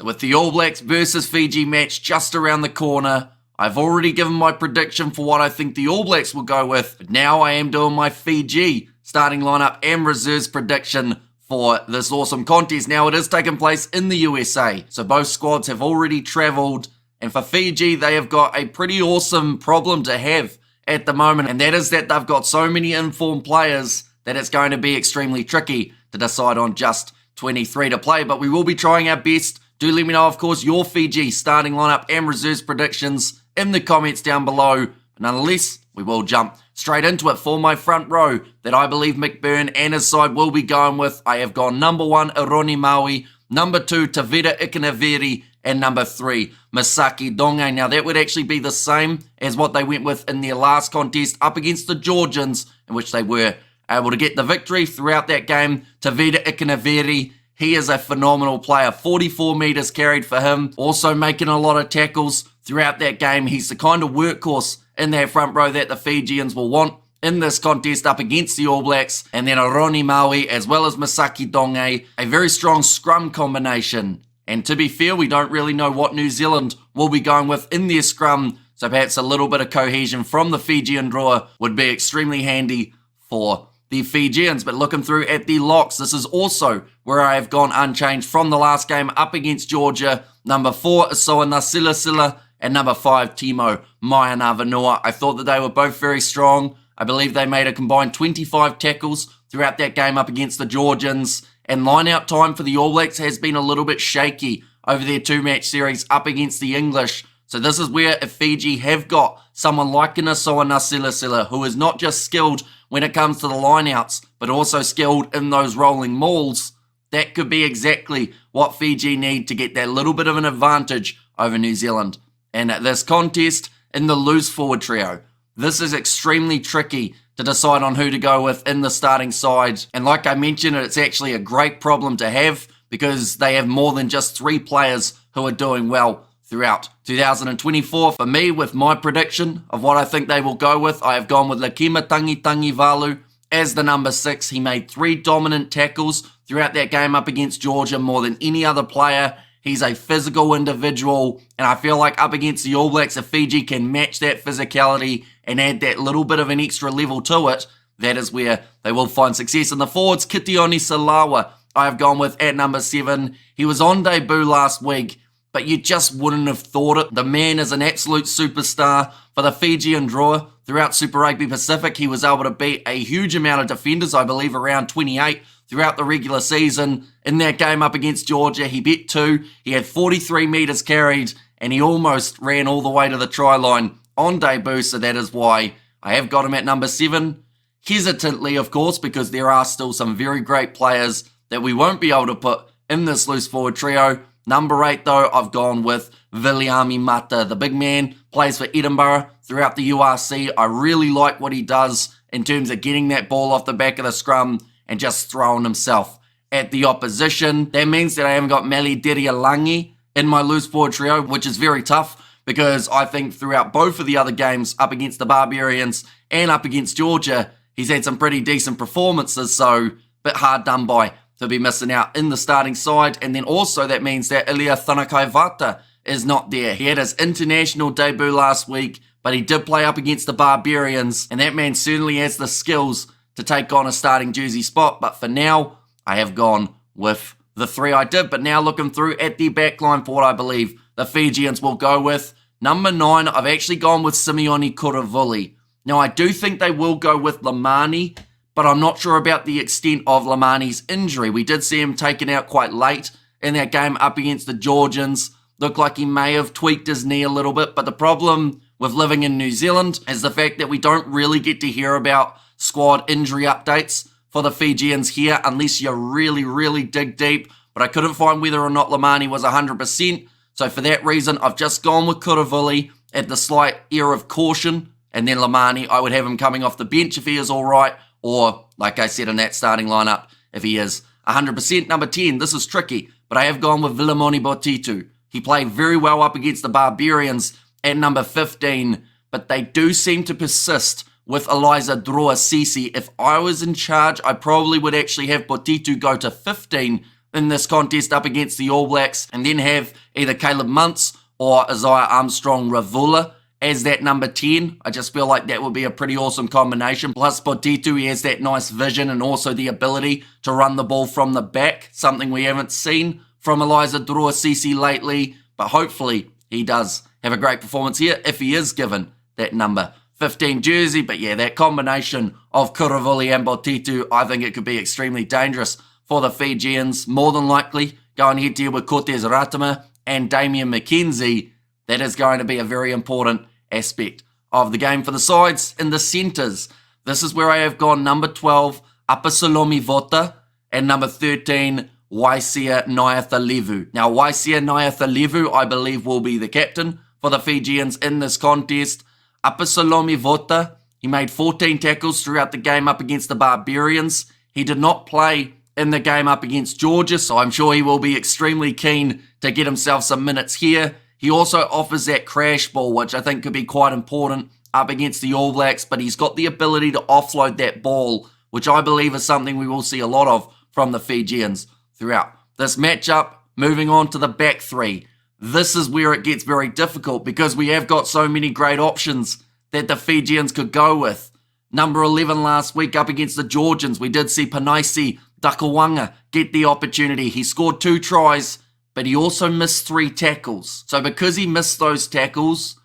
So with the All Blacks versus Fiji match just around the corner, I've already given my prediction for what I think the All Blacks will go with, but now I am doing my Fiji starting lineup and reserves prediction for this awesome contest. Now it is taking place in the USA, so both squads have already travelled, and for Fiji they have got a pretty awesome problem to have at the moment, and that is that they've got so many informed players that it's going to be extremely tricky to decide on just 23 to play, but we will be trying our best. Do let me know, of course, your Fiji starting lineup and reserves predictions in the comments down below. But nonetheless, we will jump straight into it. For my front row that I believe McBurn and his side will be going with, I have gone number 1, Ironi Maui, number 2, Tevita Ikanaveri, and number 3, Misaki Dongai. Now, that would actually be the same as what they went with in their last contest up against the Georgians, in which they were able to get the victory throughout that game. Tevita Ikanaveri, he is a phenomenal player. 44 metres carried for him. Also making a lot of tackles throughout that game. He's the kind of workhorse in that front row that the Fijians will want in this contest up against the All Blacks. And then Ironi Maui as well as Misaki Dongai. A very strong scrum combination. And to be fair, we don't really know what New Zealand will be going with in their scrum. So perhaps a little bit of cohesion from the Fijian drawer would be extremely handy for the Fijians. But looking through at the locks, this is also where I have gone unchanged from the last game up against Georgia. Number 4, Asoa Nasilasila, and number 5, Timo Maianavanua. I thought that they were both very strong. I believe they made a combined 25 tackles throughout that game up against the Georgians. And line-out time for the All Blacks has been a little bit shaky over their 2-match series up against the English. So this is where if Fiji have got someone like an Asoa Nasilasila, who is not just skilled when it comes to the line-outs, but also skilled in those rolling mauls, that could be exactly what Fiji need to get that little bit of an advantage over New Zealand. And at this contest, in the loose forward trio, this is extremely tricky to decide on who to go with in the starting side. And like I mentioned, it's actually a great problem to have because they have more than just 3 players who are doing well throughout 2024. For me, with my prediction of what I think they will go with, I have gone with Lakima Tangivalu as the number 6. He made 3 dominant tackles throughout that game up against Georgia, more than any other player. He's a physical individual, and I feel like up against the All Blacks, if Fiji can match that physicality and add that little bit of an extra level to it, that is where they will find success. In the forwards, Kitioni Salawa, I have gone with at number 7. He was on debut last week, but you just wouldn't have thought it. The man is an absolute superstar for the Fijian draw. Throughout Super Rugby Pacific, he was able to beat a huge amount of defenders, I believe around 28 throughout the regular season. In that game up against Georgia, he beat 2. He had 43 metres carried, and he almost ran all the way to the try line on debut, so that is why I have got him at number 7. Hesitantly, of course, because there are still some very great players that we won't be able to put in this loose forward trio. Number 8, though, I've gone with Viliami Mata. The big man plays for Edinburgh throughout the URC. I really like what he does in terms of getting that ball off the back of the scrum and just throwing himself at the opposition. That means that I haven't got Meli Dirialangi in my loose forward trio, which is very tough because I think throughout both of the other games up against the Barbarians and up against Georgia, he's had some pretty decent performances, so a bit hard done by to be missing out in the starting side. And then also that means that Ilia Thanakaivata is not there. He had his international debut last week, but he did play up against the Barbarians, and that man certainly has the skills to take on a starting jersey spot. But for now, I have gone with the 3 I did. But now looking through at the backline for what I believe the Fijians will go with. Number 9, I've actually gone with Simeone Kuravuli. Now, I do think they will go with Lamani, but I'm not sure about the extent of Lamani's injury. We did see him taken out quite late in that game up against the Georgians. Looked like he may have tweaked his knee a little bit, but the problem with living in New Zealand is the fact that we don't really get to hear about squad injury updates for the Fijians here unless you really, really dig deep. But I couldn't find whether or not Lamani was 100%. So for that reason, I've just gone with Kuravuli at the slight air of caution. And then Lamani, I would have him coming off the bench if he is all right. Or, like I said in that starting lineup, if he is 100%. Number 10, this is tricky, but I have gone with Vilimoni Botitu. He played very well up against the Barbarians at number 15, but they do seem to persist with Eliza Droa-Sisi. If I was in charge, I probably would actually have Botitu go to 15, in this contest up against the All Blacks, and then have either Caleb Muntz or Isaiah Armstrong-Ravula as that number 10. I just feel like that would be a pretty awesome combination. Plus Potetu, he has that nice vision and also the ability to run the ball from the back, something we haven't seen from Eliza Druasisi lately, but hopefully he does have a great performance here if he is given that number 15 jersey. But yeah, that combination of Kuravuli and Potetu, I think it could be extremely dangerous for the Fijians. More than likely going head to head with Cortez Ratama and Damian McKenzie. That is going to be a very important aspect of the game for the sides. In the centres, this is where I have gone number 12, Apasalomi Vota, and number 13, Waisia Nyatalevu. Now, Waisia Nyatalevu, I believe, will be the captain for the Fijians in this contest. Apasalomi Vota, he made 14 tackles throughout the game up against the Barbarians. He did not play in the game up against Georgia, so I'm sure he will be extremely keen to get himself some minutes here. He also offers that crash ball, which I think could be quite important up against the All Blacks, but he's got the ability to offload that ball, which I believe is something we will see a lot of from the Fijians throughout this matchup. Moving on to the back three. This is where it gets very difficult because we have got so many great options that the Fijians could go with. Number 11 last week up against the Georgians, we did see Panaisi Dakawanga get the opportunity. He scored 2 tries, but he also missed 3 tackles. So because he missed those tackles,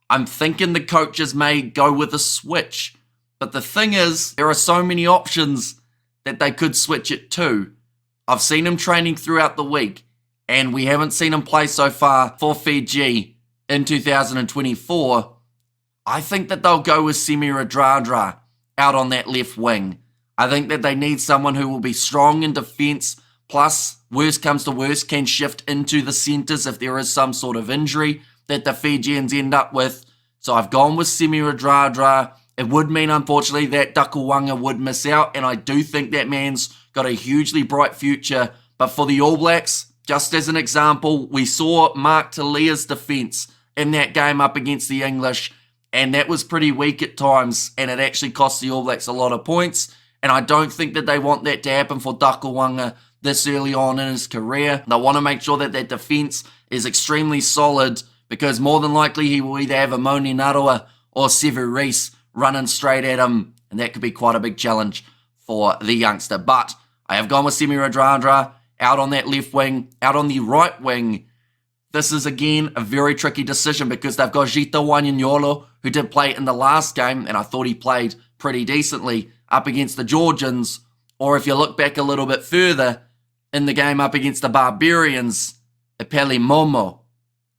I'm thinking the coaches may go with a switch. But the thing is, there are so many options that they could switch it to. I've seen him training throughout the week, and we haven't seen him play so far for Fiji in 2024. I think that they'll go with Semi Radradra out on that left wing. I think that they need someone who will be strong in defence, plus, worst comes to worst, can shift into the centres if there is some sort of injury that the Fijians end up with. So I've gone with Semi Radradra. It would mean, unfortunately, that Dakawanga would miss out, and I do think that man's got a hugely bright future. But for the All Blacks, just as an example, we saw Mark Talia's defence in that game up against the English, and that was pretty weak at times, and it actually cost the All Blacks a lot of points. And I don't think that they want that to happen for Dakawanga this early on in his career. They want to make sure that that defence is extremely solid, because more than likely he will either have a Moni Narua or Sevu Reece running straight at him, and that could be quite a big challenge for the youngster. But I have gone with Semi Radradra out on that left wing. Out on the right wing, this is again a very tricky decision because they've got Gita Wanyanyolo, who did play in the last game, and I thought he played pretty decently up against the Georgians. Or if you look back a little bit further, in the game up against the Barbarians, Epeli Momo.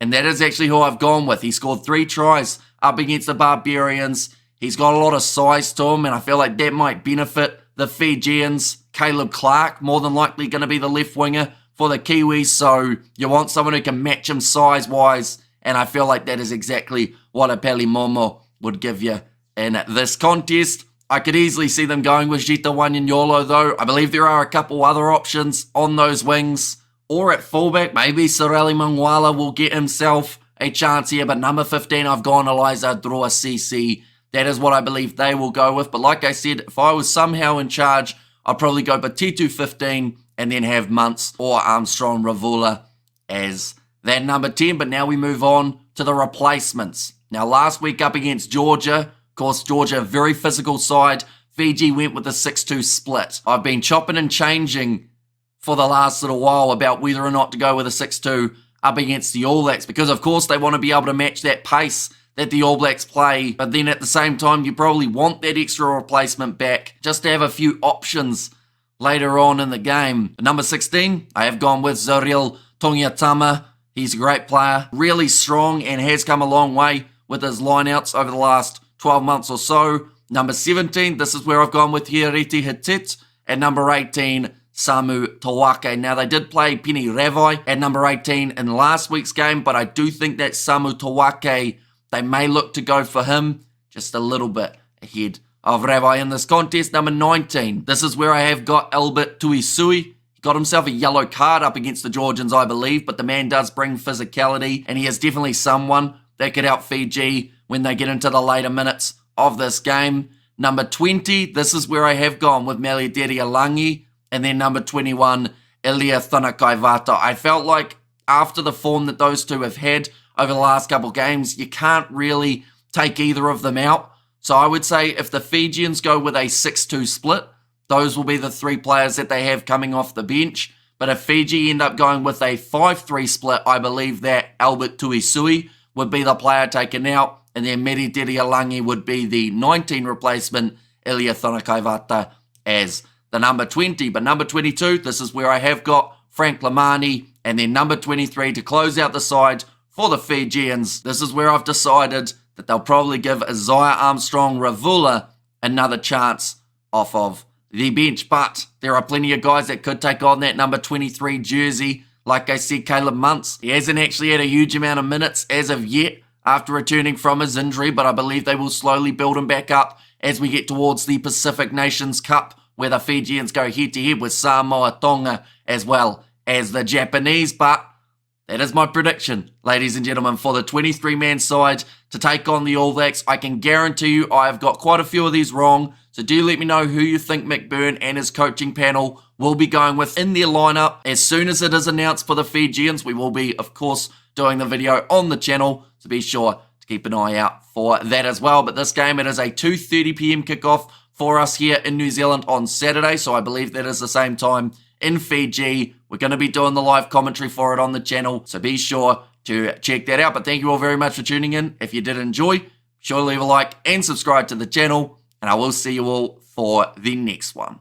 And that is actually who I've gone with. He scored 3 tries up against the Barbarians. He's got a lot of size to him, and I feel like that might benefit the Fijians. Caleb Clark, more than likely going to be the left winger for the Kiwis, so you want someone who can match him size-wise, and I feel like that is exactly what Epeli Momo would give you in this contest. I could easily see them going with Gita Wanyanyolo, though. I believe there are a couple other options on those wings. Or at fullback, maybe Sareli Mangwala will get himself a chance here. But number 15, I've gone Eliza Druasisi. That is what I believe they will go with. But like I said, if I was somehow in charge, I'd probably go Potetu 15 and then have Muntz or Armstrong-Ravula as that number 10. But now we move on to the replacements. Now last week up against Georgia, of course, Georgia, a very physical side. Fiji went with a 6-2 split. I've been chopping and changing for the last little while about whether or not to go with a 6-2 up against the All Blacks, because of course they want to be able to match that pace that the All Blacks play, but then at the same time you probably want that extra replacement back just to have a few options later on in the game. At number 16, I have gone with Zariel Tongiatama. He's a great player, really strong, and has come a long way with his lineouts over the last 12 months or so. Number 17, this is where I've gone with Hiariti Hitit. At number 18, Samu Tawake. Now, they did play Penny Ravai at number 18 in last week's game, but I do think that Samu Tawake, they may look to go for him just a little bit ahead of Ravai in this contest. Number 19, this is where I have got Albert Tuisui. He got himself a yellow card up against the Georgians, I believe, but the man does bring physicality, and he is definitely someone that could help Fiji when they get into the later minutes of this game. Number 20, this is where I have gone with Maliederi Alangi. And then number 21 Ilia Thunakaivata. I felt like after the form that those two have had over the last couple games, you can't really take either of them out. So I would say if the Fijians go with a 6-2 split, those will be the three players that they have coming off the bench. But if Fiji end up going with a 5-3 split, I believe that Albert Tuisui would be the player taken out, and then Meri Terialangi would be the 19 replacement, Ilia Thunakaivata as the number 20. But number 22, this is where I have got Frank Lamani, and then number 23 to close out the side for the Fijians. This is where I've decided that they'll probably give Isaiah Armstrong-Ravula another chance off of the bench, but there are plenty of guys that could take on that number 23 jersey. Like I said, Caleb Muntz, he hasn't actually had a huge amount of minutes as of yet after returning from his injury, but I believe they will slowly build him back up as we get towards the Pacific Nations Cup, where the Fijians go head-to-head with Samoa, Tonga, as well as the Japanese. But that is my prediction, ladies and gentlemen, for the 23-man side to take on the All Blacks. I can guarantee you I have got quite a few of these wrong, so do let me know who you think McBurn and his coaching panel will be going with in their lineup. As soon as it is announced for the Fijians, we will be, of course, doing the video on the channel, so be sure to keep an eye out for that as well. But this game, it is a 2:30 p.m. kickoff for us here in New Zealand on Saturday, so I believe that is the same time in Fiji. We're going to be doing the live commentary for it on the channel, so be sure to check that out. But thank you all very much for tuning in. If you did enjoy, be sure to leave a like and subscribe to the channel, and I will see you all for the next one.